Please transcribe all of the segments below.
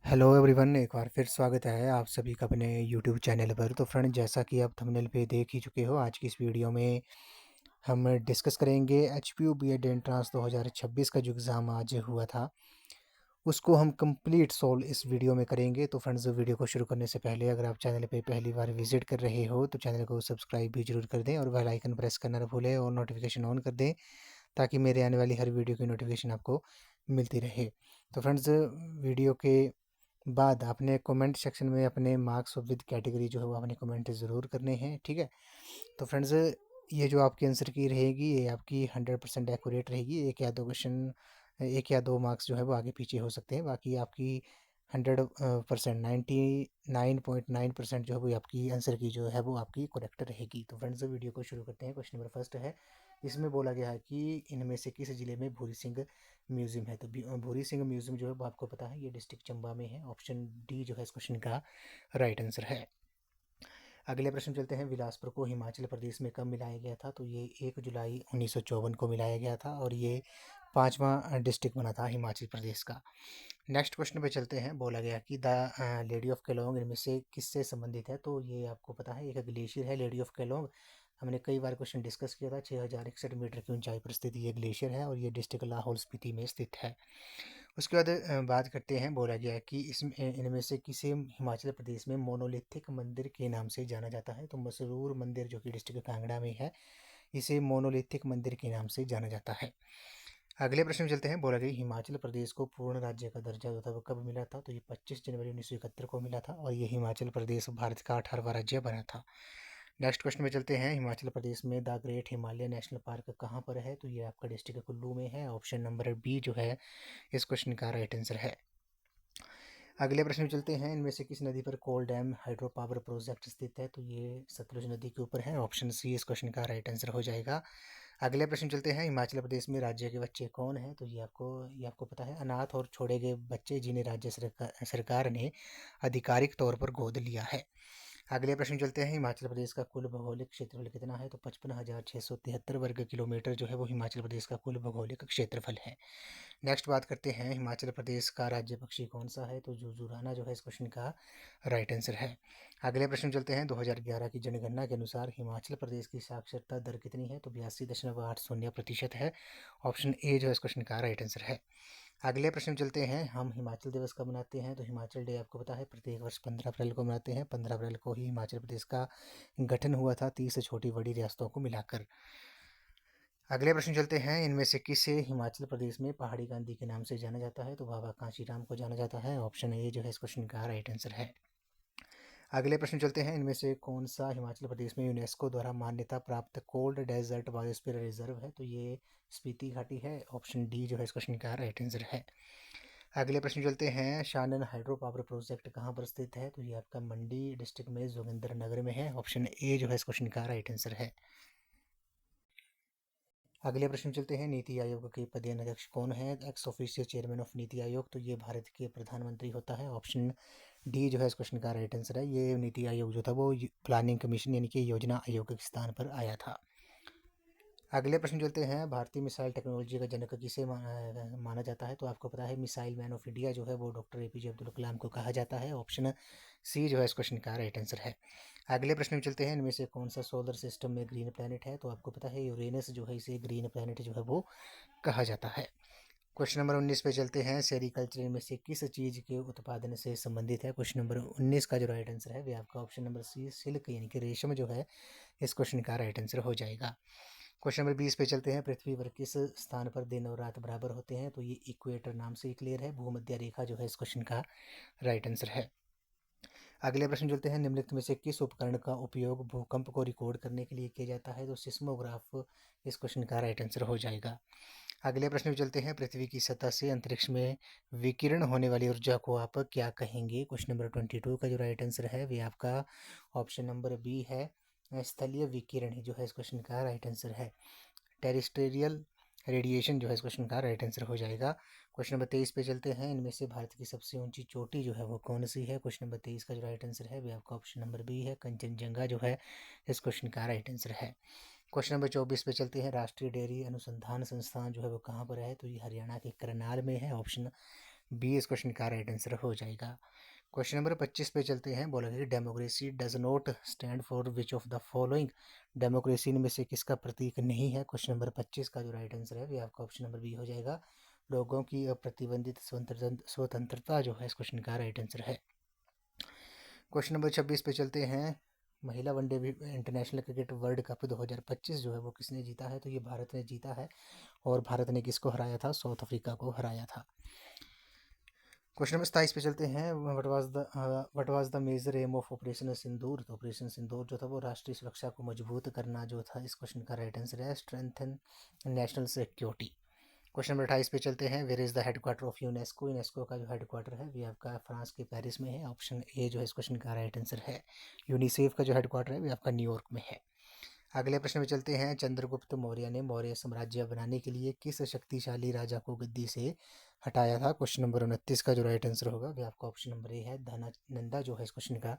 Hello everyone, एक बार फिर स्वागत है आप सभी का अपने यूट्यूब चैनल पर। तो फ्रेंड, जैसा कि आप थंबनेल पे देख ही चुके हो, आज की इस वीडियो में हम डिस्कस करेंगे एचपीयू बीएड एंट्रांस 2026 का जो एग्ज़ाम आज हुआ था, उसको हम कंप्लीट सोल्व इस वीडियो में करेंगे। तो फ्रेंड्स, वीडियो को शुरू करने से पहले अगर आप चैनल पे पहली बार विजिट कर रहे हो तो चैनल को सब्सक्राइब भी जरूर कर दें और बेल आइकन प्रेस करना ना भूलें और नोटिफिकेशन ऑन कर दें, ताकि मेरे आने वाली हर वीडियो की नोटिफिकेशन आपको मिलती रहे। तो फ्रेंड्स, वीडियो के बाद आपने कमेंट सेक्शन में अपने मार्क्स विद कैटेगरी जो है वो आपने कमेंट ज़रूर करने हैं, ठीक है। तो फ्रेंड्स, ये जो आपकी आंसर की रहेगी ये आपकी 100% एक्यूरेट रहेगी। एक या दो क्वेश्चन, एक या दो मार्क्स जो है वो आगे पीछे हो सकते हैं, बाकी आपकी 100% 99.9% जो है वो आपकी आंसर की जो है वो आपकी करेक्ट रहेगी। तो फ्रेंड्स, वीडियो को शुरू करते हैं। क्वेश्चन नंबर फर्स्ट है, इसमें बोला गया है कि इनमें से किस जिले में भूरी सिंह म्यूजियम है। तो भूरी सिंह म्यूजियम जो है वो आपको पता है ये डिस्ट्रिक्ट चंबा में है। ऑप्शन डी जो है इस क्वेश्चन का राइट आंसर है। अगले प्रश्न चलते हैं, बिलासपुर को हिमाचल प्रदेश में कब मिलाया गया था। तो ये 1 जुलाई 1954 को मिलाया गया था और ये पांचवा डिस्ट्रिक्ट बना था हिमाचल प्रदेश का। नेक्स्ट क्वेश्चन पे चलते हैं। बोला गया कि द लेडी ऑफ केलोंग इनमें से किससे संबंधित है। तो ये आपको पता है एक ग्लेशियर है लेडी ऑफ केलोंग। हमने कई बार क्वेश्चन डिस्कस किया था। 6061 मीटर की ऊंचाई पर स्थित ये ग्लेशियर है और ये डिस्ट्रिक्ट लाहौल स्पीति में स्थित है। उसके बाद बात करते हैं। बोला गया है कि इसमें इनमें से किसे हिमाचल प्रदेश में मोनोलिथिक मंदिर के नाम से जाना जाता है। तो मसरूर मंदिर जो कि डिस्ट्रिक्ट कांगड़ा में है, इसे मोनोलिथिक मंदिर के नाम से जाना जाता है। अगले प्रश्न में चलते हैं। बोला गया हिमाचल प्रदेश को पूर्ण राज्य का दर्जा जो था वो कब मिला था। तो ये 25 जनवरी 1971 को मिला था और ये हिमाचल प्रदेश भारत का 18वां राज्य बना था। नेक्स्ट क्वेश्चन में चलते हैं। हिमाचल प्रदेश में the great Himalaya national park कहाँ पर है। तो ये आपका डिस्ट्रिक्ट कुल्लू में है। ऑप्शन नंबर बी जो है इस क्वेश्चन का राइट आंसर है। अगले प्रश्न में चलते हैं। इनमें से किस नदी पर कोल डैम हाइड्रो पावर प्रोजेक्ट स्थित है। तो ये सतलुज नदी के ऊपर है। ऑप्शन सी इस क्वेश्चन का राइट आंसर हो जाएगा। अगले प्रश्न चलते हैं। हिमाचल प्रदेश में राज्य के बच्चे कौन हैं। तो ये आपको पता है, अनाथ और छोड़े गए बच्चे जिन्हें राज्य सरकार ने आधिकारिक तौर पर गोद लिया है। अगले प्रश्न चलते हैं। हिमाचल प्रदेश का कुल भौगोलिक क्षेत्रफल कितना है। तो 55,673 वर्ग किलोमीटर जो है वो हिमाचल प्रदेश का कुल भौगोलिक क्षेत्रफल है। नेक्स्ट बात करते हैं। हिमाचल प्रदेश का राज्य पक्षी कौन सा है। तो जुजुराना जो है इस क्वेश्चन का राइट आंसर है। अगले प्रश्न चलते हैं। 2011 की जनगणना के अनुसार हिमाचल प्रदेश की साक्षरता दर कितनी है। तो 82.80% है। ऑप्शन ए जो है इस क्वेश्चन का राइट आंसर है। अगले प्रश्न चलते हैं। हम हिमाचल दिवस कब मनाते हैं। तो हिमाचल डे आपको पता है प्रत्येक वर्ष 15 अप्रैल को मनाते हैं। 15 अप्रैल को ही हिमाचल प्रदेश का गठन हुआ था 30 छोटी बड़ी रियासतों को मिलाकर। अगले प्रश्न चलते हैं। इनमें से किसे हिमाचल प्रदेश में पहाड़ी गांधी के नाम से जाना जाता है। तो बाबा कांशीराम को जाना जाता है। ऑप्शन ए जो है इस क्वेश्चन का राइट आंसर है। अगले प्रश्न चलते हैं। इनमें से कौन सा हिमाचल प्रदेश में यूनेस्को द्वारा मान्यता प्राप्त कोल्ड डेजर्ट बायोस्फीयर रिजर्व है। तो ये स्पीति घाटी है। ऑप्शन डी जो है इस क्वेश्चन का राइट आंसर है। अगले प्रश्न चलते हैं। शानन हाइड्रो पावर प्रोजेक्ट कहाँ पर स्थित है। तो ये आपका मंडी डिस्ट्रिक्ट में जोगिंदर नगर में है। ऑप्शन ए जो है इस क्वेश्चन का राइट आंसर है। अगले प्रश्न चलते हैं। नीति आयोग के पदेन अध्यक्ष कौन है। X official chairman of NITI Aayog. तो ये भारत के प्रधानमंत्री होता है। ऑप्शन डी जो है इस क्वेश्चन का राइट आंसर है। ये नीति आयोग जो था वो प्लानिंग कमीशन यानी कि योजना आयोग के स्थान पर आया था। अगले प्रश्न चलते हैं। भारतीय मिसाइल टेक्नोलॉजी का जनक किसे माना जाता है। तो आपको पता है मिसाइल मैन ऑफ इंडिया जो है वो डॉक्टर एपीजे अब्दुल कलाम को कहा जाता है। ऑप्शन सी जो है इस क्वेश्चन का राइट आंसर है। अगले प्रश्न में चलते हैं। इनमें से कौन सा सोलर सिस्टम में ग्रीन प्लैनेट है। तो आपको पता है यूरेनस जो है इसे ग्रीन प्लैनेट जो है वो कहा जाता है। क्वेश्चन नंबर 19 पे चलते हैं। सेरिकल्चर में से किस चीज़ के उत्पादन से संबंधित है। क्वेश्चन नंबर 19 का जो राइट आंसर है वे आपका ऑप्शन नंबर सी सिल्क यानी कि रेशम जो है इस क्वेश्चन का राइट आंसर हो जाएगा। क्वेश्चन नंबर 20 पे चलते हैं। पृथ्वी पर किस स्थान पर दिन और रात बराबर होते हैं। तो ये इक्वेटर नाम से क्लियर है। भूमध्य रेखा जो है इस क्वेश्चन का राइट आंसर है। अगले प्रश्न चलते हैं। निम्नलिखित में से किस उपकरण का उपयोग भूकंप को रिकॉर्ड करने के लिए किया जाता है। तो सिस्मोग्राफ इस क्वेश्चन का राइट आंसर हो जाएगा। अगले प्रश्न में चलते हैं। पृथ्वी की सतह से अंतरिक्ष में विकिरण होने वाली ऊर्जा को आप क्या कहेंगे। क्वेश्चन नंबर 22 का जो राइट आंसर है वे आपका ऑप्शन नंबर बी है, स्थलीय विकिरण जो है इस क्वेश्चन का राइट आंसर है। टेरिस्टेरियल रेडिएशन जो है इस क्वेश्चन का राइट आंसर हो जाएगा। क्वेश्चन नंबर 23 पे चलते हैं। इनमें से भारत की सबसे ऊंची चोटी जो है वो कौन सी है। क्वेश्चन नंबर 23 का जो राइट आंसर है वे आपका ऑप्शन नंबर बी है, कंचनजंगा जो है इस क्वेश्चन का राइट आंसर है। क्वेश्चन नंबर 24 पे चलते हैं। राष्ट्रीय डेयरी अनुसंधान संस्थान जो है वो कहाँ पर है। तो ये हरियाणा के करनाल में है। ऑप्शन बी इस क्वेश्चन का राइट आंसर हो जाएगा। क्वेश्चन नंबर 25 पे चलते हैं। बोला कि democracy does not stand for which of the following, democracy में से किसका प्रतीक नहीं है। क्वेश्चन नंबर 25 का जो राइट आंसर है वो आपका ऑप्शन नंबर बी हो जाएगा। लोगों की अप्रतिबंधित स्वतंत्रता जो है इस क्वेश्चन का राइट आंसर है। क्वेश्चन नंबर 26 पे चलते हैं। महिला one day international cricket world cup 2025 जो है वो किसने जीता है, तो ये भारत ने जीता है। और भारत ने किसको हराया था, साउथ अफ्रीका को हराया था। क्वेश्चन नंबर 27 पे चलते हैं। What was the major aim of operation Sindoor, तो ऑपरेशन सिंदूर जो था वो राष्ट्रीय सुरक्षा को मजबूत करना जो था। इस क्वेश्चन का राइट आंसर है strengthen national security. Question number 28 पे चलते हैं। Where is the headquarter of UNESCO, UNESCO का जो हेडक्वार्टर है वो आपका फ्रांस के पेरिस में है। ऑप्शन ए जो है इस क्वेश्चन का राइट आंसर है। यूनिसेफ का जो हेडक्वार्टर है वो आपका न्यूयॉर्क में है। अगले प्रश्न में चलते हैं। चंद्रगुप्त मौर्य ने मौर्य साम्राज्य बनाने के लिए किस शक्तिशाली राजा को गद्दी से हटाया था। क्वेश्चन नंबर 29 का जो राइट आंसर होगा वो आपका ऑप्शन नंबर ए है, धनानंदा जो है इस क्वेश्चन का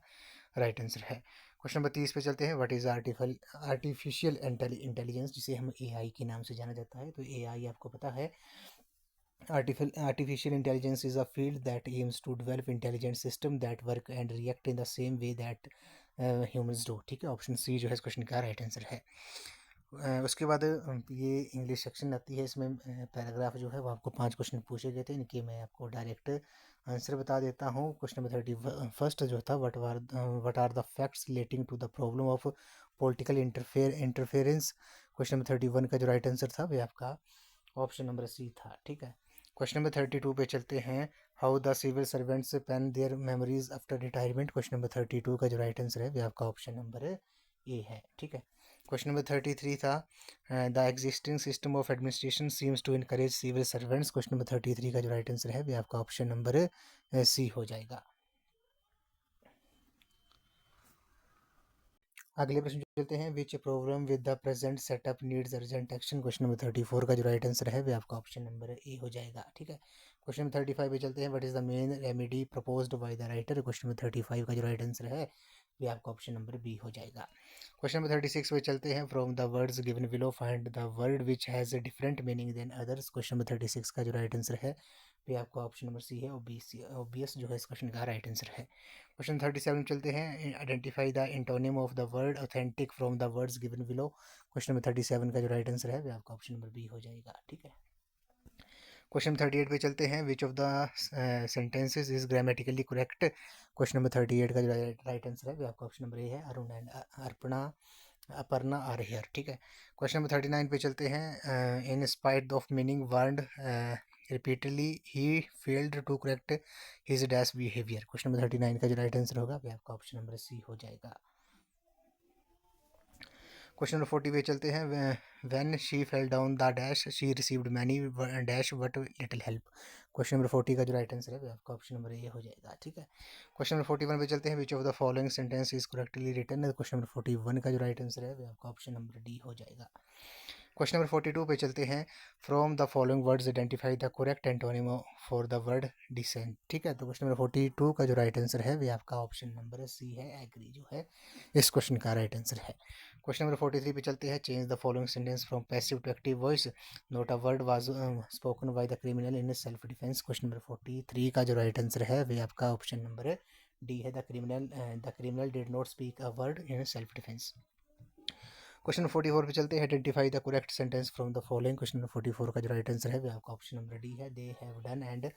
राइट आंसर है। क्वेश्चन नंबर 30 पे चलते हैं। व्हाट इज आर्टिफिशियल इंटेलिजेंस, जिसे हम एआई के नाम से जाना जाता है। तो एआई आपको पता है, artificial intelligence is a field that aims to develop intelligent system that work and react in the same way that humans do। ठीक है, ऑप्शन सी जो है इस क्वेश्चन का राइट आंसर है। उसके बाद ये इंग्लिश सेक्शन आती है। इसमें पैराग्राफ जो है वो आपको 5 क्वेश्चन पूछे गए थे, इनके मैं आपको डायरेक्ट आंसर बता देता हूँ। क्वेश्चन नंबर 31 जो था, what are the facts relating to the problem of political interference. Question number 31 का जो राइट आंसर था वो आपका ऑप्शन नंबर सी था। ठीक है, क्वेश्चन नंबर 32 पे चलते हैं। How the civil servants pen their memories after retirement. Question number 32 का जो राइट आंसर है वो आपका ऑप्शन नंबर ए है। ठीक है, क्वेश्चन नंबर 33 था। The existing system of administration seems to encourage civil servants. Question number 33 का जो राइट आंसर है वो आपका ऑप्शन नंबर सी हो जाएगा। अगले प्रश्न चलते हैं। विच programme with the present setup needs urgent action. Question number 34 का जो राइट आंसर है वो आपका ऑप्शन नंबर ए हो जाएगा। ठीक है, क्वेश्चन नंबर 35 पे चलते हैं। What is the main remedy proposed by the writer. Question number 35 का जो राइट आंसर है वो आपका ऑप्शन नंबर बी हो जाएगा। क्वेश्चन नंबर 36 पे चलते हैं। From the words given below find the word which has a different meaning than others. Question number 36 का जो राइट आंसर है वो आपका ऑप्शन नंबर सी है, ओबीएस जो है इस क्वेश्चन का राइट आंसर है। क्वेश्चन 37 चलते हैं। Identify the antonym of the word authentic from the words given below. Question number 37 का जो राइट आंसर है वो आपका ऑप्शन नंबर बी हो जाएगा। ठीक है, क्वेश्चन 38 पे चलते हैं। Which of the sentences is grammatically correct. Question number 38 का जो राइट आंसर है वो आपका ऑप्शन नंबर ए है, Arun and Arpana Aparna are here. ठीक है, क्वेश्चन नंबर 39 पे चलते हैं। In spite of meaning word repeatedly he failed to correct his dash behaviour. Question number 39 का जो राइट आंसर होगा वो आपका ऑप्शन नंबर सी हो जाएगा। क्वेश्चन नंबर 40 पे चलते हैं। When she fell down the dash she received many dash but little help. Question number 40 का जो राइट आंसर है वो आपका ऑप्शन नंबर ए हो जाएगा। ठीक है, क्वेश्चन नंबर 41 पे चलते हैं। Which of the following sentence is correctly written. Question number 41 का जो राइट आंसर है वो आपका ऑप्शन नंबर डी हो जाएगा। क्वेश्चन नंबर 42 पे चलते हैं। From the following words identify the correct antonym for the word descent. ठीक है, तो क्वेश्चन नंबर 42 का जो राइट आंसर है वो आपका ऑप्शन नंबर सी है, एग्री जो है इस क्वेश्चन का राइट आंसर है। क्वेश्चन नंबर 43 पे चलते हैं। Change the following sentence from passive to active voice. Not a word was spoken by the criminal in self defence. Question number 43 का जो राइट आंसर है वो आपका ऑप्शन नंबर डी है, the criminal did not speak a word in self defence. Question number 44 पे चलते हैं। Identify the correct sentence from the following. Question number 44 का जो राइट आंसर है वो आपका ऑप्शन नंबर डी है, they have done and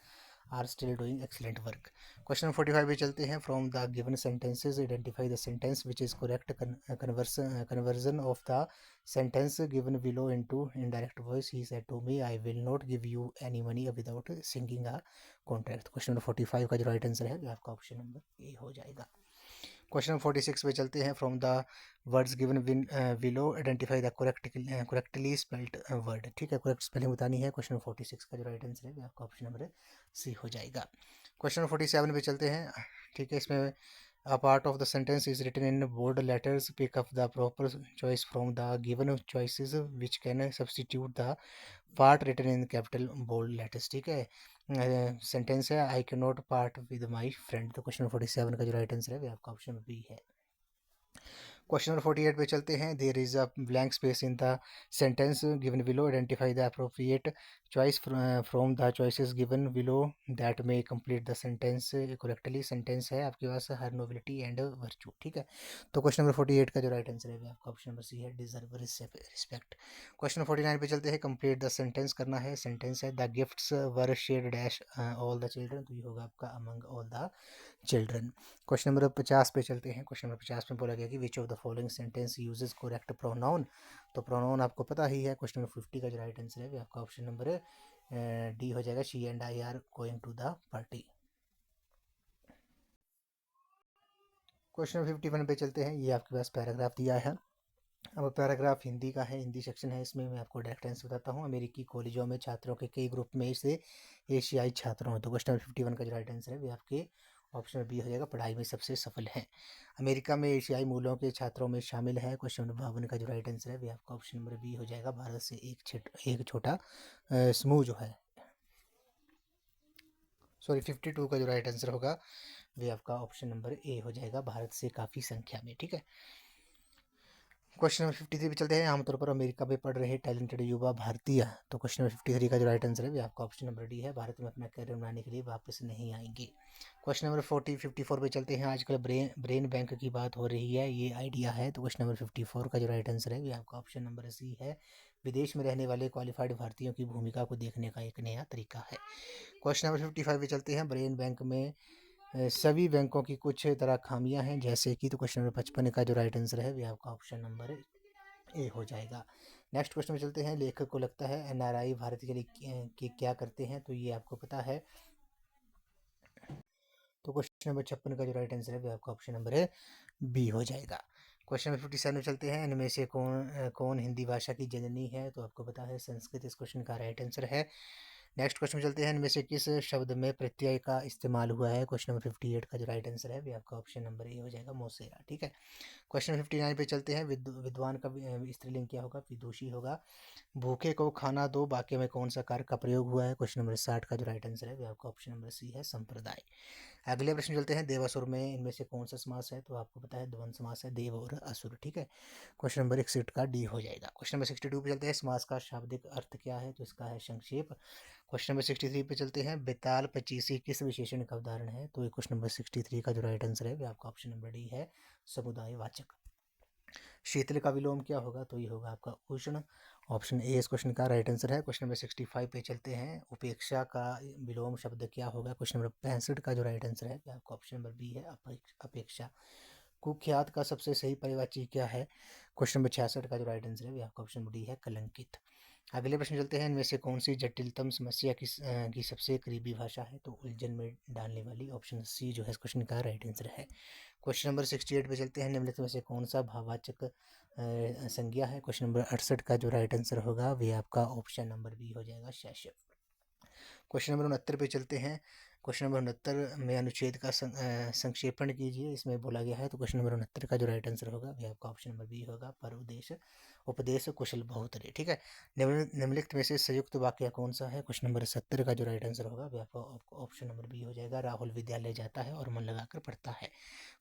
are still doing excellent work. Question number 45 पे चलते हैं। From the given sentences identify the sentence which is correct conversion of the sentence given below into indirect voice. He said to me I will not give you any money without singing a contract. Question number 45 का जो right answer है वो आपका option number ए हो जाएगा। Question number 46 पे चलते हैं। From the words given below identify the correctly spelled word. ठीक है, करेक्ट स्पेलिंग बतानी है। क्वेश्चन नंबर 46 का जो राइट आंसर है वो आपका ऑप्शन नंबर सी हो जाएगा। क्वेश्चन नंबर 47 पे चलते हैं। ठीक है, इसमें a part of the sentence is written in bold letters. Pick up the proper choice from the given choices which can substitute the part written in capital bold letters। ठीक है, sentence है I can not part with my friend. तो question 47 का जो right answer है वो आपका option B है। क्वेश्चन नंबर 48 पे चलते हैं। There is a blank space in the sentence given below, identify the appropriate choice from the choices given below that में complete the sentence correctly. Sentence है आपके पास हर नोबिलिटी एंड वर्चू, ठीक है। तो क्वेश्चन नंबर 48 का जो right answer है आपका ऑप्शन नंबर सी है, डिजर्व रिस्पेक्ट। क्वेश्चन नंबर 49 पे चलते हैं। कंप्लीट द सेंटेंस करना है। सेंटेंस है the gifts were shared dash all the children, तो ये होगा आपका among all the children. Question number 50 पे चलते हैं। क्वेश्चन नंबर 50 में बोला गया कि विच of the following sentence uses correct pronoun, तो प्रोनाउन आपको पता ही है। क्वेश्चन नंबर 50 का जो राइट आंसर है आपका ऑप्शन नंबर डी हो जाएगा, she and I are going to the party. Question number 51 पे चलते हैं। ये आपके पास पैराग्राफ दिया है। अब पैराग्राफ हिंदी का है, हिंदी सेक्शन है। इसमें मैं आपको डायरेक्ट आंसर बताता हूँ। अमेरिकी कॉलेजों में छात्रों के कई ग्रुप में से एशियाई छात्रों हैं, तो क्वेश्चन नंबर 51 का जो राइट आंसर है वो आपके ऑप्शन बी हो जाएगा, पढ़ाई में सबसे सफल है। अमेरिका में एशियाई मूलों के छात्रों में शामिल है। क्वेश्चन नंबर 52 का जो राइट आंसर है वो आपका ऑप्शन नंबर बी हो जाएगा, भारत से एक छोटा समूह जो है। सॉरी 52 का जो राइट आंसर होगा वे आपका ऑप्शन नंबर ए हो जाएगा, भारत से काफ़ी संख्या में, ठीक है। क्वेश्चन नंबर 53 पे चलते हैं। आमतौर पर अमेरिका में पढ़ रहे टैलेंटेड युवा भारतीय, तो क्वेश्चन नंबर 53 का जो राइट आंसर है वो आपका ऑप्शन नंबर डी है, भारत में अपना करियर बनाने के लिए वापस नहीं आएंगे। क्वेश्चन नंबर 54 पे चलते हैं। आजकल ब्रेन बैंक की बात हो रही है, ये आइडिया है, तो क्वेश्चन नंबर 54 का जो राइट आंसर है वो आपका ऑप्शन नंबर सी है, विदेश में रहने वाले क्वालिफाइड भारतीयों की भूमिका को देखने का एक नया तरीका है। क्वेश्चन नंबर 55 पे चलते हैं। ब्रेन बैंक में सभी बैंकों की कुछ तरह खामियां हैं, जैसे कि, तो क्वेश्चन नंबर 55 का जो राइट आंसर है वो आपका ऑप्शन नंबर ए हो जाएगा। नेक्स्ट क्वेश्चन में चलते हैं। लेखक को लगता है एनआरआई भारत के लिए क्या करते हैं, तो ये आपको पता है। तो क्वेश्चन नंबर 56 का जो राइट आंसर है वो आपका ऑप्शन नंबर है बी हो जाएगा। क्वेश्चन नंबर 57 में चलते हैं। इनमें से कौन हिंदी भाषा की जननी है, तो आपको पता है संस्कृत इस क्वेश्चन का राइट आंसर है। नेक्स्ट क्वेश्चन में चलते हैं। इनमें से किस शब्द में प्रत्यय का इस्तेमाल हुआ है, क्वेश्चन नंबर 58 का जो राइट आंसर है वो आपका ऑप्शन नंबर ए हो जाएगा, मोसेरा, ठीक है। क्वेश्चन 59 पे चलते हैं। विद्वान का स्त्रीलिंग क्या होगा, विदुषी होगा। भूखे को खाना दो वाक्य में कौन सा कारक का प्रयोग हुआ है, क्वेश्चन नंबर 60 का जो राइट आंसर है वो आपका ऑप्शन नंबर सी है, संप्रदाय। अगले प्रश्न चलते हैं। देवासुर में इनमें से कौन सा समास है, तो आपको पता है द्वंद्व समास है, देव और असुर, ठीक है। क्वेश्चन नंबर 61 का डी हो जाएगा। क्वेश्चन नंबर 62 पे चलते हैं। समास का शाब्दिक अर्थ क्या है, तो इसका है संक्षेप। क्वेश्चन नंबर 63 पे चलते हैं। बेताल पचीसी किस विशेषण का उदाहरण है, तो क्वेश्चन नंबर 63 का जो राइट आंसर है वो आपका ऑप्शन नंबर डी है, समुदायवाचक। शीतल का विलोम क्या होगा, तो ये होगा आपका उष्ण, ऑप्शन ए इस क्वेश्चन का राइट आंसर है। क्वेश्चन नंबर 65 पे चलते हैं। उपेक्षा का विलोम शब्द क्या होगा, क्वेश्चन नंबर 65 का जो राइट आंसर है आपका ऑप्शन नंबर बी है, अपेक्षा। कुख्यात का सबसे सही परिवाची क्या है, क्वेश्चन नंबर 66 का जो राइट आंसर है आपका ऑप्शन नंबर डी है, कलंकित। अगले प्रश्न चलते हैं। इनमें से कौन सी जटिलतम समस्या की सबसे करीबी भाषा है, तो उलझन में डालने वाली, ऑप्शन सी जो है इस क्वेश्चन का राइट आंसर है। क्वेश्चन नंबर 68 पे चलते हैं। निम्नलिखित में से कौन सा भाववाचक संज्ञा है, क्वेश्चन नंबर 68 का जो राइट आंसर होगा वे आपका ऑप्शन नंबर बी हो जाएगा, शैशव। क्वेश्चन नंबर 69 पे चलते हैं। क्वेश्चन नंबर 69 में अनुच्छेद का संक्षेपण कीजिए, इसमें बोला गया है, तो क्वेश्चन नंबर 69 का जो राइट आंसर होगा वह आपका ऑप्शन नंबर बी होगा, पर उपदेश कुशल बहुतरे, ठीक है। निम्नलिखित में से संयुक्त वाक्य कौन सा है, क्वेश्चन नंबर 70 का जो राइट आंसर होगा वह आपका ऑप्शन नंबर बी हो जाएगा, राहुल विद्यालय जाता है और मन लगाकर पढ़ता है।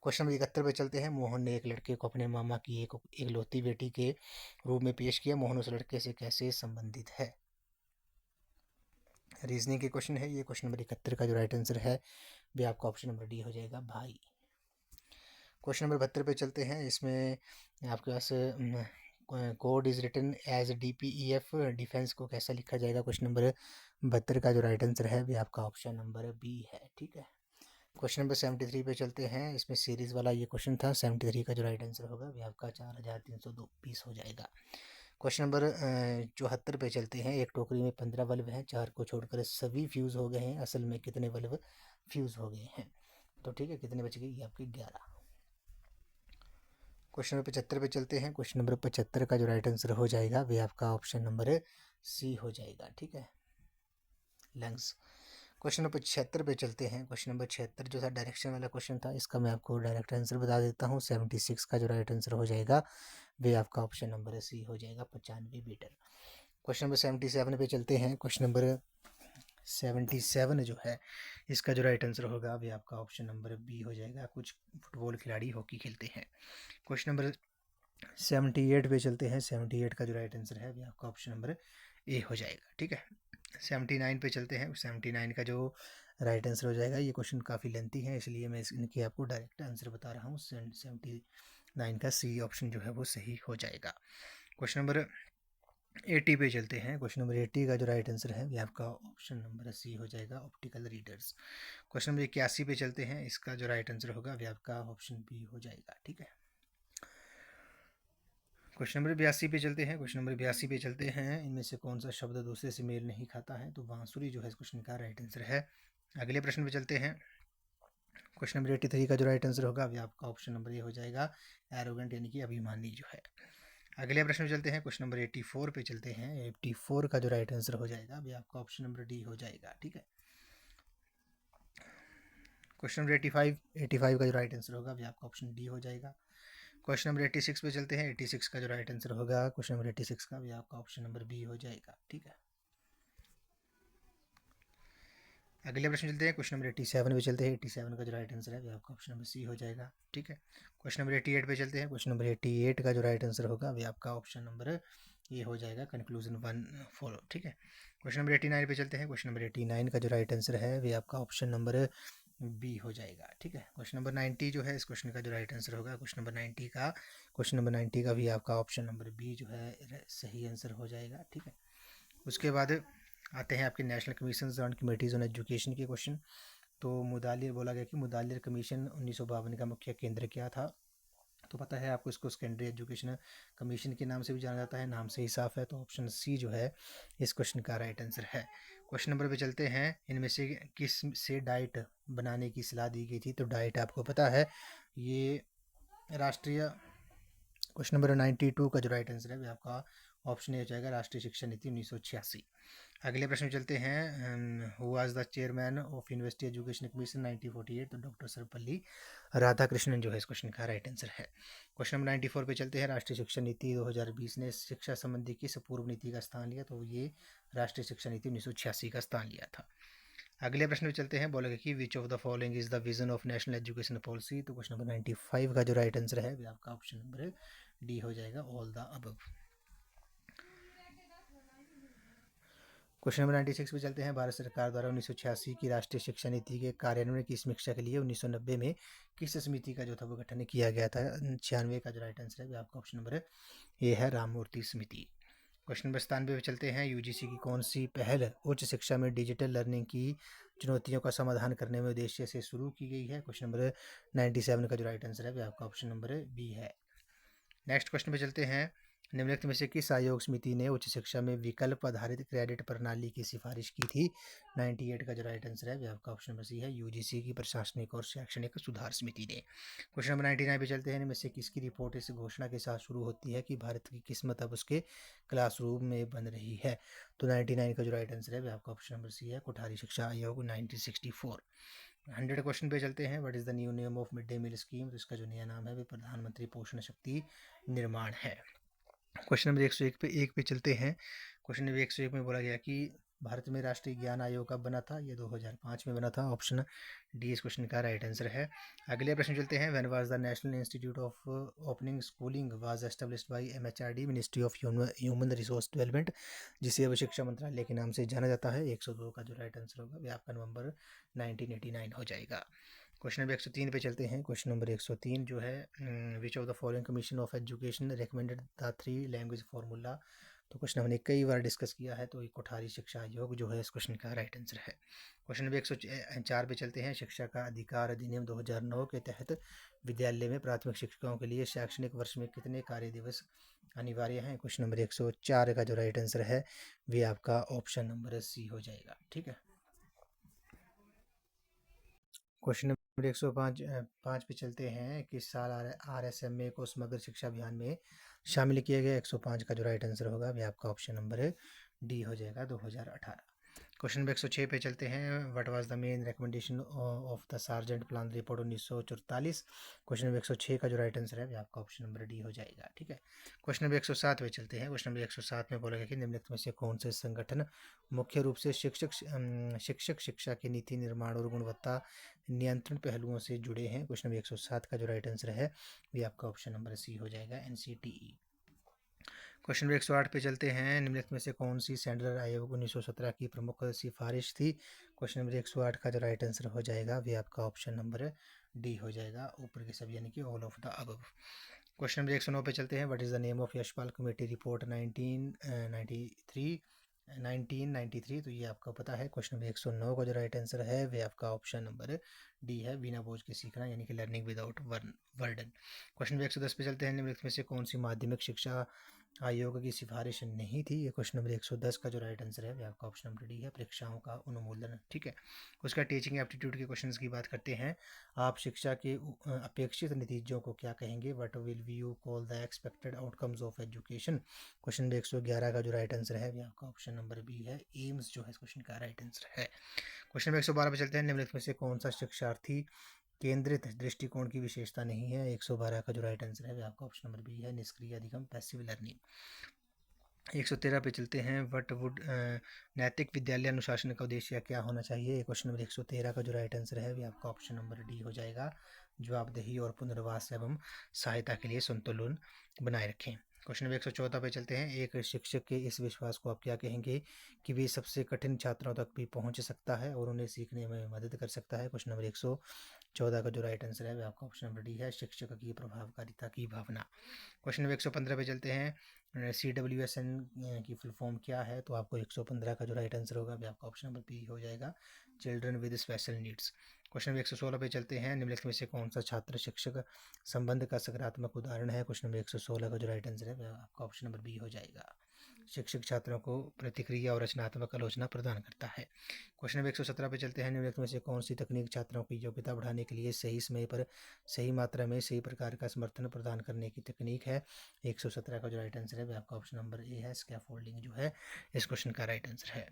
क्वेश्चन नंबर 71 पे चलते हैं। मोहन ने एक लड़के को अपने मामा की एक इकलौती बेटी के रूप में पेश किया। मोहन उस लड़के से कैसे संबंधित है, रीजनिंग के क्वेश्चन है ये। क्वेश्चन नंबर 71 का जो राइट आंसर है वो आपका ऑप्शन नंबर डी हो जाएगा, भाई। क्वेश्चन नंबर 72 पे चलते हैं। इसमें आपके पास code is written as DPEF, defence को कैसा लिखा जाएगा, क्वेश्चन नंबर 72 का जो राइट आंसर है वो आपका ऑप्शन नंबर बी है, ठीक है। क्वेश्चन नंबर 73 पे चलते हैं। इसमें सीरीज वाला ये क्वेश्चन था। 73 का जो राइट आंसर होगा वो आपका 4320 हो जाएगा। क्वेश्चन नंबर 74 पे चलते हैं। एक टोकरी में 15 बल्ब हैं, 4 को छोड़कर सभी फ्यूज़ हो गए हैं, असल में कितने बल्ब फ्यूज़ हो गए हैं, तो ठीक है, कितने बच गए, ये आपके 11। क्वेश्चन नंबर 75 पे चलते हैं। क्वेश्चन नंबर 75 का जो राइट आंसर हो जाएगा वे आपका ऑप्शन नंबर सी हो जाएगा, ठीक है, लंग्स। क्वेश्चन नंबर 76 पे चलते हैं। क्वेश्चन नंबर 76 जो था डायरेक्शन वाला क्वेश्चन था, इसका मैं आपको डायरेक्ट आंसर बता देता हूँ। 76 का जो राइट आंसर हो जाएगा वे आपका ऑप्शन नंबर सी हो जाएगा, 95 मीटर। क्वेश्चन नंबर 77 पे चलते हैं। क्वेश्चन नंबर 77 जो है इसका जो राइट आंसर होगा वे आपका ऑप्शन नंबर बी हो जाएगा, कुछ फुटबॉल खिलाड़ी हॉकी खेलते हैं। क्वेश्चन नंबर 78 पे चलते हैं। 78 का जो राइट आंसर है वो आपका ऑप्शन नंबर ए हो जाएगा। ठीक है, 79 पे चलते हैं। 79 का जो राइट आंसर हो जाएगा, ये क्वेश्चन काफ़ी लेंथी है इसलिए मैं इनकी आपको डायरेक्ट आंसर बता रहा हूँ। 79 का सी ऑप्शन जो है वो सही हो जाएगा। क्वेश्चन नंबर 80 पे चलते हैं। क्वेश्चन नंबर 80 का जो राइट आंसर है वो आपका ऑप्शन नंबर सी हो जाएगा, ऑप्टिकल रीडर्स। क्वेश्चन नंबर 81 पे चलते हैं। इसका जो राइट आंसर होगा वो आपका ऑप्शन बी हो जाएगा। ठीक है, क्वेश्चन नंबर 82 पे चलते हैं। क्वेश्चन नंबर 82 पे चलते हैं। इनमें से कौन सा शब्द दूसरे से मेल नहीं खाता है? तो बांसुरी जो है इस क्वेश्चन का राइट आंसर है। अगले प्रश्न पे चलते हैं। क्वेश्चन नंबर 83 का जो राइट आंसर होगा वो आपका ऑप्शन नंबर ए हो जाएगा, एरोगेंट यानी कि अभिमानी जो है। अगले प्रश्न पे चलते हैं। क्वेश्चन नंबर 84 पे चलते हैं। 84 का जो राइट आंसर हो जाएगा वो आपका ऑप्शन नंबर डी हो जाएगा। ठीक है, क्वेश्चन नंबर 85 का जो राइट आंसर होगा वो आपका ऑप्शन डी हो जाएगा। क्वेश्चन नंबर 86 पे चलते हैं। 86 का जो राइट आंसर होगा क्वेश्चन नंबर 86 का वो आपका ऑप्शन नंबर बी हो जाएगा। ठीक है, अगले प्रश्न चलते हैं। क्वेश्चन नंबर 87 पे चलते हैं। 87 का जो राइट आंसर है वो आपका ऑप्शन नंबर सी हो जाएगा। ठीक है, क्वेश्चन नंबर 88 पे चलते हैं। क्वेश्चन नंबर 88 का जो राइट आंसर होगा वो आपका ऑप्शन नंबर ये हो जाएगा, कंक्लूजन 1 फॉलो। ठीक है, क्वेश्चन नंबर 89 पे चलते हैं। क्वेश्चन नंबर 89 का जो राइट आंसर है वो आपका ऑप्शन नंबर बी हो जाएगा। ठीक है, क्वेश्चन नंबर 90 जो है इस क्वेश्चन का जो राइट आंसर होगा क्वेश्चन नंबर 90 का भी आपका ऑप्शन नंबर बी जो है सही आंसर हो जाएगा। ठीक है, उसके बाद आते हैं आपके national commission on committees on education के क्वेश्चन। तो मुदालिर बोला गया कि मुदालिर कमीशन 1952 का मुख्य केंद्र क्या था? तो पता है आपको, इसको सेकेंडरी एजुकेशन कमीशन के नाम से भी जाना जाता है, नाम से ही साफ है। तो ऑप्शन सी जो है इस क्वेश्चन का राइट आंसर है। क्वेश्चन नंबर पे चलते हैं। इनमें से किस से डाइट बनाने की सलाह दी गई थी? तो डाइट आपको पता है ये राष्ट्रीय, क्वेश्चन नंबर 92 का जो राइट आंसर है वो आपका ऑप्शन ए हो जाएगा, राष्ट्रीय शिक्षा नीति 1986। अगले प्रश्न में चलते हैं। Who was the chairman of university education commission 1948? तो डॉक्टर सर्वपल्ली राधाकृष्णन जो है इस क्वेश्चन का राइट आंसर है। क्वेश्चन नंबर 94 पे चलते हैं। राष्ट्रीय शिक्षा नीति 2020 ने शिक्षा संबंधी किस पूर्व नीति का स्थान लिया? तो ये राष्ट्रीय शिक्षा नीति 1986 का स्थान लिया था। अगले प्रश्न में चलते हैं। बोलेगा कि विच of the following is the vision of national education policy? तो क्वेश्चन नंबर 95 का जो राइट आंसर है वो आपका ऑप्शन नंबर डी हो जाएगा, all the above. Question number 96 पे चलते हैं। भारत सरकार द्वारा 1986 की राष्ट्रीय शिक्षा नीति के कार्यान्वयन की समीक्षा के लिए 1990 में किस समिति का जो था वो गठन किया गया था? 96 का जो राइट आंसर है आपका ऑप्शन नंबर ये है, राममूर्ति समिति। क्वेश्चन नंबर 97 पे चलते हैं। यूजीसी की कौन सी पहल उच्च शिक्षा में डिजिटल लर्निंग की चुनौतियों का समाधान करने में उद्देश्य से शुरू की गई है? क्वेश्चन नंबर 97 का जो राइट आंसर है वो आपका ऑप्शन नंबर बी है। नेक्स्ट क्वेश्चन पे चलते हैं। निम्नलिखित में से किस आयोग समिति ने उच्च शिक्षा में विकल्प आधारित क्रेडिट प्रणाली की सिफारिश की थी? 98 का जो राइट आंसर है वो आपका ऑप्शन नंबर सी है, यूजीसी की प्रशासनिक और शैक्षणिक सुधार समिति ने। क्वेश्चन नंबर 99 पे चलते हैं। इनमें से किसकी रिपोर्ट इस घोषणा के साथ शुरू होती है कि भारत की किस्मत अब उसके क्लासरूम में बन रही है? तो 99 का जो राइट आंसर है वो आपका ऑप्शन नंबर सी है, कोठारी शिक्षा आयोग 1964। 100 क्वेश्चन पे चलते हैं। What is the new name of mid day meal scheme? तो इसका जो नया नाम है वो प्रधानमंत्री पोषण शक्ति निर्माण है। क्वेश्चन नंबर 101 पे चलते हैं। क्वेश्चन नंबर 101 में बोला गया कि भारत में राष्ट्रीय ज्ञान आयोग कब बना था? ये 2005 में बना था, ऑप्शन डी इस क्वेश्चन का राइट आंसर है। अगले प्रश्न चलते हैं। When was the national institute of opening schooling was established by MHRD ministry of human resource development, जिसे अब शिक्षा मंत्रालय के नाम से जाना जाता है? 102 का जो राइट आंसर होगा वो आपका नवंबर 1989 हो जाएगा। क्वेश्चन नंबर 103 पे चलते हैं। क्वेश्चन नंबर 103 जो है, विच of the following commission of education recommended the 3 language formula? तो क्वेश्चन हमने कई बार डिस्कस किया है, तो ये कोठारी शिक्षा आयोग जो है इस क्वेश्चन का राइट आंसर है। क्वेश्चन नंबर 104 पे चलते हैं। शिक्षा का अधिकार अधिनियम 2009 के तहत विद्यालय में प्राथमिक शिक्षकों के लिए शैक्षणिक वर्ष में कितने कार्य दिवस अनिवार्य हैं? क्वेश्चन नंबर 104 का जो राइट आंसर है वे आपका ऑप्शन नंबर सी हो जाएगा। ठीक है, क्वेश्चन नंबर 105 पे चलते हैं। किस साल आरएसएमए को समग्र शिक्षा अभियान में शामिल किया गया? 105 का जो राइट आंसर होगा वह आपका ऑप्शन नंबर डी हो जाएगा, 2018। क्वेश्चन नंबर 106 पे चलते हैं। What was the main recommendation of the sergeant plan report 1944। Question number 106 का जो राइट आंसर है वो आपका ऑप्शन नंबर डी हो जाएगा। ठीक है, क्वेश्चन नंबर 107 पे चलते हैं। क्वेश्चन नंबर 107 में बोला गया कि निम्नलिखित में से कौन से संगठन मुख्य रूप से शिक्षक शिक्षा की नीति निर्माण और गुणवत्ता नियंत्रण पहलुओं से जुड़े हैं। क्वेश्चन नंबर 107 का जो राइट आंसर है वो आपका ऑप्शन नंबर सी हो जाएगा, NCTE। क्वेश्चन नंबर 108 पे चलते हैं। निम्नलिखित में से कौन सी सैंडलर आयोग 1917 की प्रमुख सिफारिश थी। क्वेश्चन नंबर 108 का जो राइट आंसर हो जाएगा वे आपका ऑप्शन नंबर डी हो जाएगा, ऊपर के सब यानी कि all of the above. Question number 109 पे चलते हैं। What is the name of Yashpal committee report 1993। तो ये आपको पता है। क्वेश्चन नंबर 109 का जो राइट आंसर है वे आपका ऑप्शन नंबर डी है, बिना बोझ के सीखना यानी कि लर्निंग विदाउट वर्डन। क्वेश्चन नंबर 110 पे चलते हैं। निम्नलिखित में से कौन सी माध्यमिक शिक्षा आयोग की सिफारिश नहीं थी। ये क्वेश्चन नंबर 110 का जो राइट आंसर है वो आपका ऑप्शन नंबर डी है, परीक्षाओं का अनुमोदन। ठीक है, उसका टीचिंग एप्टीट्यूड के क्वेश्चंस की बात करते हैं। आप शिक्षा के अपेक्षित नतीजों को क्या कहेंगे। What will you call the expected outcomes of education. Question number 111 का जो राइट आंसर है वो आपका ऑप्शन नंबर बी है, एम्स जो है इस क्वेश्चन का राइट आंसर है। क्वेश्चन नंबर 112 पे चलते हैं। निम्नलिखित में से कौन सा शिक्षार्थी केंद्रित दृष्टिकोण की विशेषता नहीं है। 112 का जो राइट आंसर है वो आपका ऑप्शन नंबर बी है, निष्क्रिय अधिगम, पैसिव लर्निंग। 113 पे चलते हैं। वट वुड नैतिक विद्यालय अनुशासन का उद्देश्य क्या होना चाहिए। क्वेश्चन नंबर 113 का जो राइट आंसर है वो आपका ऑप्शन नंबर डी हो जाएगा, जवाबदेही और पुनर्वास एवं सहायता के लिए संतुलन बनाए रखें। क्वेश्चन नंबर 114 पे चलते हैं। एक शिक्षक के इस विश्वास को आप क्या कहेंगे कि वे सबसे कठिन छात्रों तक भी पहुंच सकता है और उन्हें सीखने में मदद कर सकता है। क्वेश्चन नंबर 114 का जो राइट आंसर है वो आपका ऑप्शन नंबर डी है, शिक्षक की प्रभावकारिता की भावना। क्वेश्चन नंबर 115 पे चलते हैं। CWSN की फुल फॉर्म क्या है। तो आपको 115 का जो राइट आंसर होगा वो आपका ऑप्शन नंबर बी हो जाएगा, children with special needs. Question number 116 पे चलते हैं। निम्नलिखित में से कौन सा छात्र शिक्षक संबंध का सकारात्मक उदाहरण है। क्वेश्चन नंबर 116 का जो राइट आंसर है वो आपका ऑप्शन नंबर बी हो जाएगा, शिक्षक छात्रों को प्रतिक्रिया और रचनात्मक आलोचना प्रदान करता है। क्वेश्चन नंबर 117 पे चलते हैं। निम्नलिखित में से कौन सी तकनीक छात्रों की योग्यता बढ़ाने के लिए सही समय पर सही मात्रा में सही प्रकार का समर्थन प्रदान करने की तकनीक है। 117 का जो राइट आंसर है वो आपका ऑप्शन नंबर ए है, स्कैफोल्डिंग जो है इस क्वेश्चन का राइट आंसर है।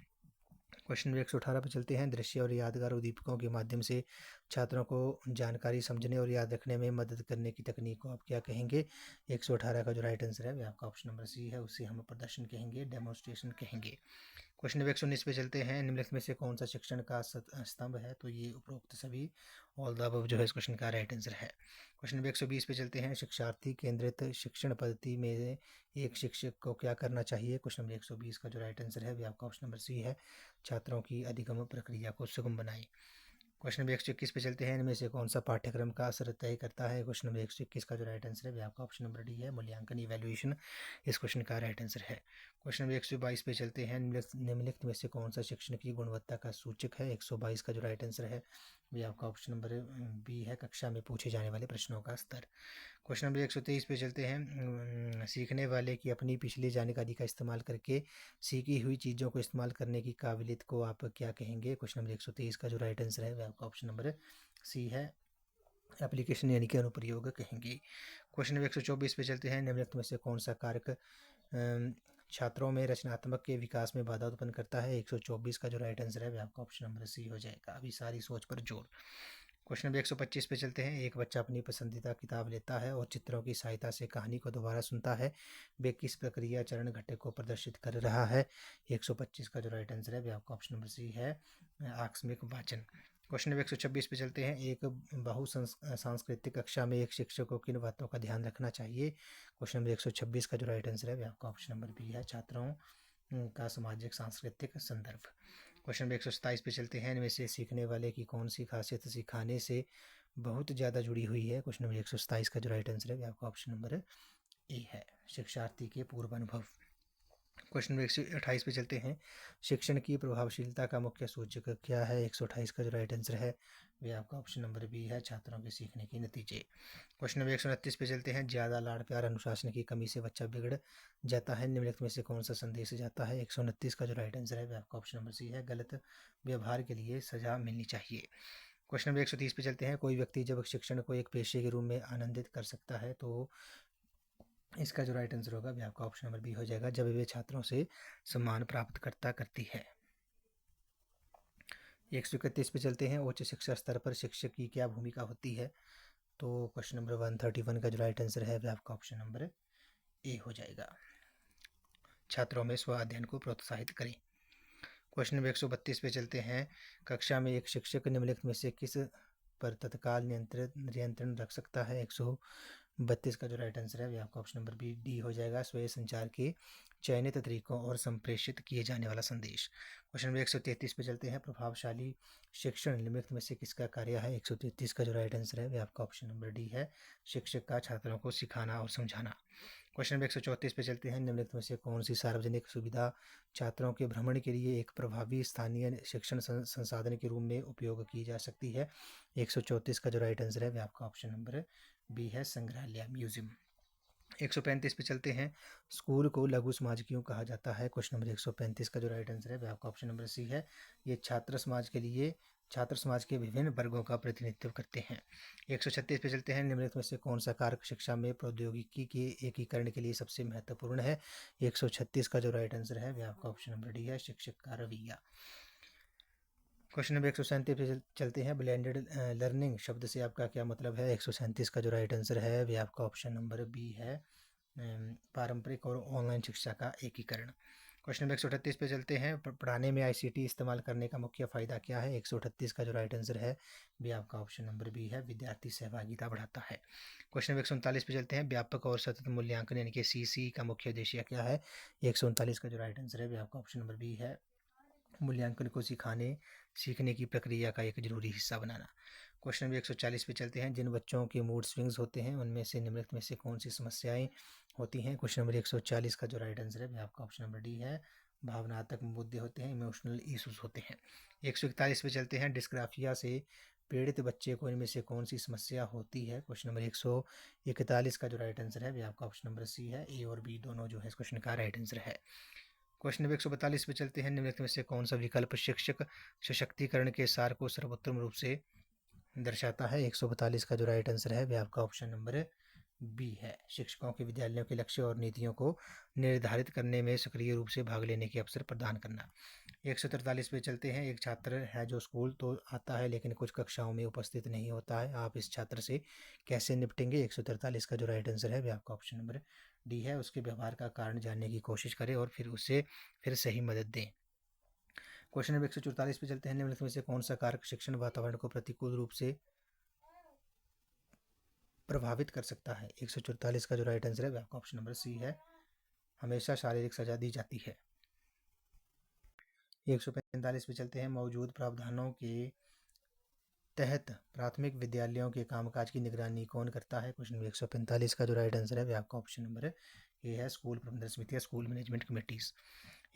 क्वेश्चन नंबर 118 पर चलते हैं। दृश्य और यादगार उद्दीपकों के माध्यम से छात्रों को जानकारी समझने और याद रखने में मदद करने की तकनीक को आप क्या कहेंगे। 118 का जो राइट आंसर है वो आपका ऑप्शन नंबर सी है, उसे हम प्रदर्शन कहेंगे, डेमोन्स्ट्रेशन कहेंगे। क्वेश्चन नंबर 119 पे चलते हैं। निम्नलिखित में से कौन सा शिक्षण का स्तंभ है। तो ये उपरोक्त सभी ऑल द अबव जो है इस क्वेश्चन का राइट आंसर है। क्वेश्चन नंबर 120 पे चलते हैं। शिक्षार्थी केंद्रित शिक्षण पद्धति में एक शिक्षक को क्या करना चाहिए। क्वेश्चन नंबर 120 का जो राइट आंसर है वो आपका ऑप्शन नंबर सी है, छात्रों की अधिगम प्रक्रिया को सुगम बनाए। क्वेश्चन नंबर 121 पे चलते हैं। इनमें से कौन सा पाठ्यक्रम का असर तय करता है। क्वेश्चन नंबर 121 का जो राइट आंसर है वो आपका ऑप्शन नंबर डी है, मूल्यांकन, इवैल्यूएशन इस क्वेश्चन का राइट आंसर है। क्वेश्चन नंबर 122 पे चलते हैं। निम्नलिखित में से कौन सा शिक्षण की गुणवत्ता का सूचक है। 122 का जो राइट आंसर है वो आपका ऑप्शन नंबर बी है, कक्षा में पूछे जाने वाले प्रश्नों का स्तर। क्वेश्चन नंबर 123 पे चलते हैं। सीखने वाले की अपनी पिछली जानकारी का इस्तेमाल करके सीखी हुई चीज़ों को इस्तेमाल करने की काबिलियत को आप क्या कहेंगे। क्वेश्चन नंबर 123 का जो राइट आंसर है वह आपका ऑप्शन नंबर सी है, एप्लीकेशन यानी कि अनुप्रयोग कहेंगे। क्वेश्चन नंबर 124 पे चलते हैं। निम्नलिखित में से कौन सा कारक छात्रों में रचनात्मक के विकास में बाधा उत्पन्न करता है। 124 का जो राइट आंसर है वह आपका ऑप्शन नंबर सी हो जाएगा, अभी सारी सोच पर जोर। क्वेश्चन नंबर 125 पे चलते हैं। एक बच्चा अपनी पसंदीदा किताब लेता है और चित्रों की सहायता से कहानी को दोबारा सुनता है, वे किस प्रक्रिया चरण घटक को प्रदर्शित कर रहा है। 125 का जो राइट आंसर है वह आपका ऑप्शन नंबर सी है, आकस्मिक वाचन। क्वेश्चन नंबर 126 पे चलते हैं। एक सांस्कृतिक कक्षा में एक शिक्षक को किन बातों का ध्यान रखना चाहिए। क्वेश्चन नंबर 126 का जो राइट आंसर है वह आपका ऑप्शन नंबर बी है, छात्रों का सामाजिक सांस्कृतिक संदर्भ। क्वेश्चन नंबर 127 पे चलते हैं। इनमें से सीखने वाले की कौन सी खासियत सिखाने से बहुत ज़्यादा जुड़ी हुई है। क्वेश्चन नंबर 127 का जो राइट आंसर है आपका ऑप्शन नंबर ए है, शिक्षार्थी के पूर्व अनुभव। क्वेश्चन नंबर 128 पे चलते हैं। शिक्षण की प्रभावशीलता का मुख्य सूचक क्या है। 128 का जो राइट आंसर है वह आपका ऑप्शन नंबर बी है, छात्रों के सीखने के नतीजे। क्वेश्चन नंबर 129 पे चलते हैं। ज़्यादा लाड़ प्यार अनुशासन की कमी से बच्चा बिगड़ जाता है, निम्नलिखित में से कौन सा संदेश जाता है। 129 का जो राइट आंसर है वह आपका ऑप्शन नंबर सी है, गलत व्यवहार के लिए सजा मिलनी चाहिए। क्वेश्चन नंबर 130 पे चलते हैं। कोई व्यक्ति जब शिक्षण को एक पेशे के रूप में आनंदित कर सकता है, तो इसका जो राइट आंसर होगा वह आपका ऑप्शन नंबर बी हो जाएगा, जब वे छात्रों से सम्मान प्राप्त करती है। 131 पे चलते हैं, उच्च शिक्षा स्तर पर शिक्षक की क्या भूमिका होती है। तो क्वेश्चन नंबर 131 का जो राइट आंसर है वह आपका ऑप्शन नंबर ए हो जाएगा। छात्रों में स्व अध्ययन को प्रोत्साहित करें। क्वेश्चन नंबर 132 पे चलते हैं, कक्षा में एक शिक्षक निम्नलिखित में से किस पर तत्काल नियंत्रण रख सकता है। 132 का जो राइट आंसर है वह आपका ऑप्शन नंबर बी डी हो जाएगा, स्वयं संचार के चयनित तरीकों और संप्रेषित किए जाने वाला संदेश। क्वेश्चन नंबर 133 पे चलते हैं, प्रभावशाली शिक्षण निम्नलिखित में से किसका कार्य है। 133 का जो राइट आंसर है वह आपका ऑप्शन नंबर डी है, शिक्षक का छात्रों को सिखाना और समझाना। क्वेश्चन नंबर 134 पे चलते हैं, निम्नलिखित में से कौन सी सार्वजनिक सुविधा छात्रों के भ्रमण के लिए एक प्रभावी स्थानीय शिक्षण संसाधन के रूप में उपयोग की जा सकती है। 134 का जो राइट आंसर है वह आपका ऑप्शन नंबर बी है, संग्रहालय, म्यूजियम। 135 पे चलते हैं, स्कूल को लघु समाज क्यों कहा जाता है। क्वेश्चन नंबर 135 का जो राइट आंसर है वह आपका ऑप्शन नंबर सी है, ये छात्र समाज के विभिन्न वर्गों का प्रतिनिधित्व करते हैं। 136 पे चलते हैं, निम्नलिखित में से कौन सा कारक शिक्षा में प्रौद्योगिकी के एकीकरण के लिए सबसे महत्वपूर्ण है। 136 का जो राइट आंसर है वह आपका ऑप्शन नंबर डी है, शिक्षक का रवैया। क्वेश्चन नंबर 137 पे चलते हैं, ब्लेंडेड लर्निंग शब्द से आपका क्या मतलब है। 137 का जो राइट आंसर है वह आपका ऑप्शन नंबर बी है, पारंपरिक और ऑनलाइन शिक्षा का एकीकरण। क्वेश्चन नंबर 138 पे चलते हैं, पढ़ाने में आईसीटी इस्तेमाल करने का मुख्य फ़ायदा क्या है। 138 का जो राइट आंसर है वह आपका ऑप्शन नंबर बी है, विद्यार्थी सहभागिता बढ़ाता है। क्वेश्चन नंबर 139 पे चलते हैं, व्यापक और सतत मूल्यांकन यानी कि सीसी का मुख्य उद्देश्य क्या है। 139 का जो राइट आंसर है वह आपका ऑप्शन नंबर बी है, मूल्यांकन को सीखने की प्रक्रिया का एक जरूरी हिस्सा बनाना। क्वेश्चन नंबर 140 पे चलते हैं, जिन बच्चों के मूड स्विंग्स होते हैं उनमें से निम्नलिखित में से कौन सी समस्याएं होती हैं। क्वेश्चन नंबर 140 का जो राइट आंसर है वह आपका ऑप्शन नंबर डी है, भावनात्मक मुद्दे होते हैं, इमोशनल इशूज होते हैं। 141 पे चलते हैं, डिस्ग्राफिया से पीड़ित बच्चे को इनमें से कौन सी समस्या होती है। क्वेश्चन नंबर 141 का जो राइट आंसर है वह आपका ऑप्शन नंबर सी है, ए और बी दोनों जो है इस क्वेश्चन का राइट आंसर है। क्वेश्चन नंबर 142 पे चलते हैं, निम्नलिखित में से कौन सा विकल्प शिक्षक सशक्तिकरण के सार को सर्वोत्तम रूप से दर्शाता है। 142 का जो राइट आंसर है वह आपका ऑप्शन नंबर बी है, शिक्षकों के विद्यालयों के लक्ष्य और नीतियों को निर्धारित करने में सक्रिय रूप से भाग लेने के अवसर प्रदान करना। 143 पे चलते हैं, एक छात्र है जो स्कूल तो आता है लेकिन कुछ कक्षाओं में उपस्थित नहीं होता है, आप इस छात्र से कैसे निपटेंगे। 143 का जो राइट आंसर है वह आपका ऑप्शन नंबर डी है, उसके व्यवहार का कारण जानने की कोशिश करें और फिर सही मदद दें। क्वेश्चन नंबर 144 पे चलते हैं, निम्नलिखित में से कौन सा कारक शिक्षण वातावरण को प्रतिकूल रूप से प्रभावित कर सकता है। 144 का जो राइट आंसर है वह आपका ऑप्शन नंबर सी है, हमेशा शारीरिक सजा दी जाती है। 145 पे चलते हैं, मौजूद प्रावधानों के तहत प्राथमिक विद्यालयों के कामकाज की निगरानी कौन करता है। क्वेश्चन नंबर 145 का जो राइट आंसर है वह आपका ऑप्शन नंबर ए है, स्कूल प्रबंधन समिति या स्कूल मैनेजमेंट कमेटीज।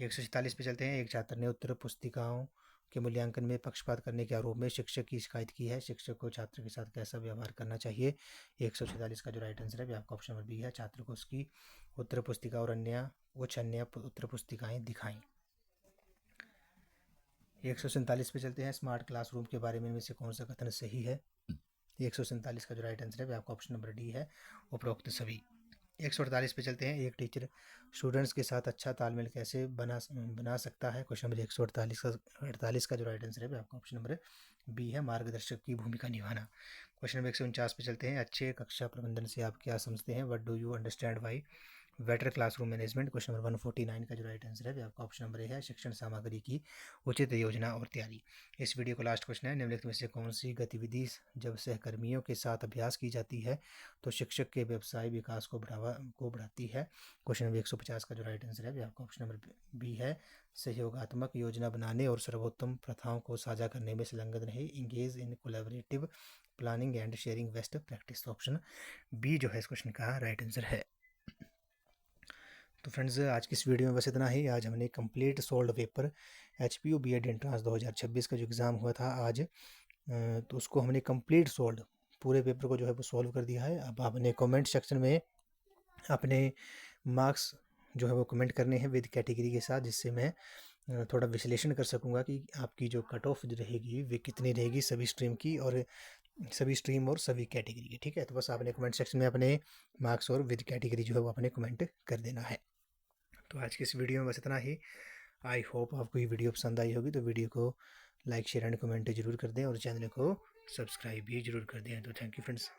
147 पे चलते हैं, एक छात्र ने उत्तर पुस्तिकाओं के मूल्यांकन में पक्षपात करने के आरोप में शिक्षक की शिकायत की है, शिक्षक को छात्र के साथ कैसा व्यवहार करना चाहिए। 146 का जो राइट आंसर है वह आपका ऑप्शन नंबर बी है, छात्र को उसकी उत्तर पुस्तिका और कुछ अन्य उत्तर पुस्तिकाएं दिखाएं। 147 पे चलते हैं, स्मार्ट क्लासरूम के बारे में इनमें से कौन सा कथन सही है। 147 का जो राइट आंसर है वह आपका ऑप्शन नंबर डी है, उपरोक्त सभी। 148 पे चलते हैं, एक टीचर स्टूडेंट्स के साथ अच्छा तालमेल कैसे बना सकता है। क्वेश्चन नंबर 148 का जो राइट आंसर है वह आपका ऑप्शन नंबर बी है, मार्गदर्शक की भूमिका निभाना। क्वेश्चन नंबर 149 पे चलते हैं, अच्छे कक्षा प्रबंधन से आप क्या समझते हैं, what do you understand by better classroom management. Question number 149 का जो राइट आंसर है वह आपका ऑप्शन नंबर ए है, शिक्षण सामग्री की उचित योजना और तैयारी। इस वीडियो का लास्ट क्वेश्चन है, निम्नलिखित में से कौन सी गतिविधि जब सहकर्मियों के साथ अभ्यास की जाती है तो शिक्षक के व्यवसाय विकास को बढ़ाती है। क्वेश्चन नंबर 150 का जो राइट आंसर है वह आपका ऑप्शन नंबर बी है, सहयोगात्मक योजना बनाने और सर्वोत्तम प्रथाओं को साझा करने में संलग्न रहे, engage in collaborative planning and sharing best practice. Option B जो है इस क्वेश्चन का राइट आंसर है। तो फ्रेंड्स, आज की इस वीडियो में बस इतना ही। आज हमने complete solved paper HPU BEd entrance 2026 का जो एग्ज़ाम हुआ था आज, तो उसको हमने कंप्लीट सोल्ड, पूरे पेपर को जो है वो सॉल्व कर दिया है। अब आपने कमेंट सेक्शन में अपने मार्क्स जो है वो कमेंट करने हैं विद कैटेगरी के साथ, जिससे मैं थोड़ा विश्लेषण कर सकूंगा कि आपकी जो कट ऑफ रहेगी वे कितनी रहेगी सभी स्ट्रीम की और सभी कैटेगरी की। ठीक है, तो बस आपने कमेंट सेक्शन में अपने मार्क्स और विद कैटेगरी जो है वो आपने कमेंट कर देना है। तो आज की इस वीडियो में बस इतना ही। आई होप आपको ये वीडियो पसंद आई होगी, तो वीडियो को लाइक शेयर एंड कमेंट जरूर कर दें और चैनल को सब्सक्राइब भी जरूर कर दें। तो थैंक यू फ्रेंड्स।